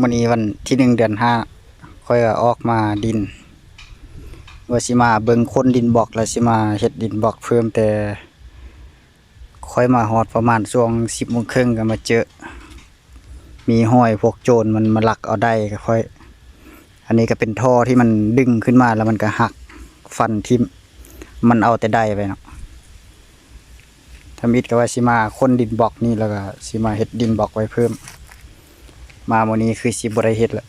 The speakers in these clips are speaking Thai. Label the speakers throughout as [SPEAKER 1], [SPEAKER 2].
[SPEAKER 1] มื้อนี้วันที่1 เดือน 5ค่อยก็ออกมาดินว่าสิมาเบิ่งคนดินบล็อกแล้วสิมาเฮ็ดดินบล็อกเพิ่มแต่ค่อยมาฮอดประมาณช่วง10:30ก็มาเจอมีห้อยพวกโจรมันมาลักเอาได้ก็ค่อยอันนี้ก็เป็นท่อที่มันดึงขึ้นมาแล้วมันก็หักฟันทิ่มมันเอาแต่ได้ไปเนาะทำอิฐก็ว่าสิมาคนดินบล็อกนี่แล้วก็สิมาเฮ็ดดินบล็อกไว้เพิ่มมามื้อนี้คือสิบ่ได้เฮ็ดแล้ว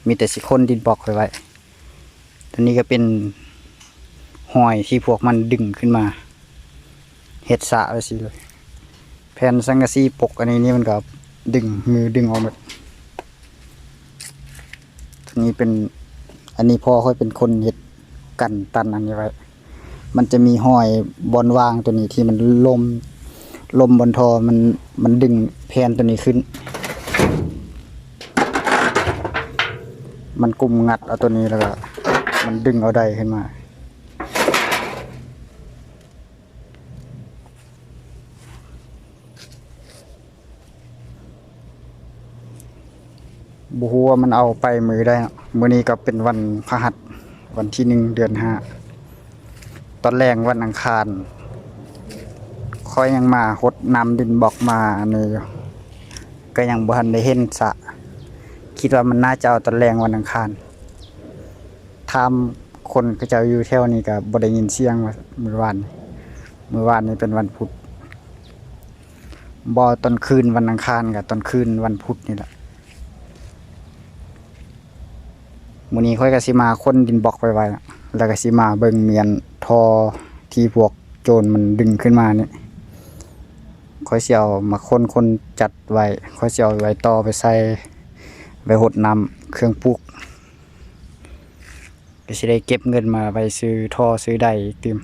[SPEAKER 1] มีแต่สิคนดินบล็อกไว้ตัวนี้ก็เป็นห้อยที่พวกมันดึงขึ้นมาเฮ็ดสระไว้สิเลยแผ่นสังกะสีปกอันนี้นี่มันก็ดึงมือดึงออกหมดตัวนี้เป็นอันนี้พ่อค่อยเป็นคนเฮ็ดกันตันอันนี้ไว้มันจะมีห้อยบอนวางตัวนี้ที่มันลมบนท่อมันดึงแผ่นตัวนี้ขึ้นมันกุมงัดเอาตัวนี้แล้วก็มันดึงเอาได้ขึ้นมาบ่ฮู้ว่ามันเอาไปมือได้มื้อนี้ก็เป็นวันพฤหัสวันที่1 เดือน 5ตอนแรกวันอังคารค่อยยังมาหดน้ำดินบล็อกมาอันนี้อยู่ก็ยังบ่ทันได้เห็นสระคิดว่ามันน่าจะเอาตอนแรกวันอังคารถามคนก็จะอยู่แถวนี้ก็บ่ได้ยินเสียงว่ามื้อวานนี้เป็นวันพุธบ่ตอนคืนวันอังคารกับตอนคืนวันพุธนี่แหละมื้อนี้ค่อยก็สิมาคนดินบล็อกไว้ๆแล้วก็สิมาเบิ่งเมียนท่อที่พวกโจรมันดึงขึ้นมานี่ค่อยสิเอามาคนจัดไว้ค่อยสิเอาไว้ต่อไปใส่ไว้หดน้ำเครื่องปลูกก็สิได้เก็บเงินมาไปซื้อท่อซื้อใดติม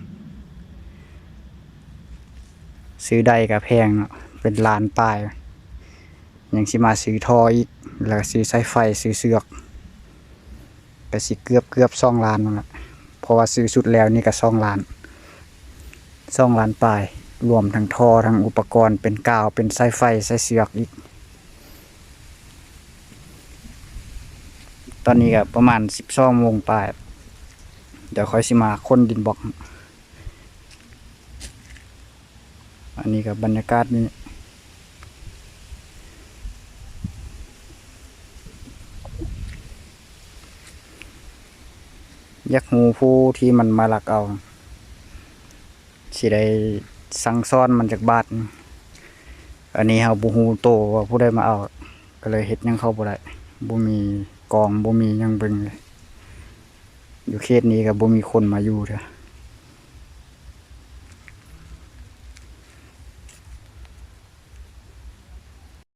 [SPEAKER 1] ซื้อใดก็แพงเนาะเป็นล้านปลายยังสิมาซื้อท่ออีกแล้วก็ซื้อสายไฟซื้อเสือกก็สิเกือบ2 ล้านนั่นแหละเพราะว่าซื้อสุดแล้วนี่ก็2 ล้านปลายรวมทั้งท่อทั้งอุปกรณ์เป็นกาวเป็นสายไฟสายเสือกอีกตอนนี้ก็ประมาณ12 โมงปลายเดี๋ยวค่อยสิมาคนดินบล็อกอันนี้ก็บรรยากาศนี่อยากฮู้ผู้ที่มันมาลักเอาสิได้สั่งสอนมันจากบาทอันนี้เฮาบ่ฮู้โตว่าผู้ใดมาเอาก็เลยเฮ็ดหยังเข้าบ่ได้บ่มีกองบ่มีหยังเบิ่งเลยอยู่เขตนี้ก็บ่มีคนมาอยู่เด้อ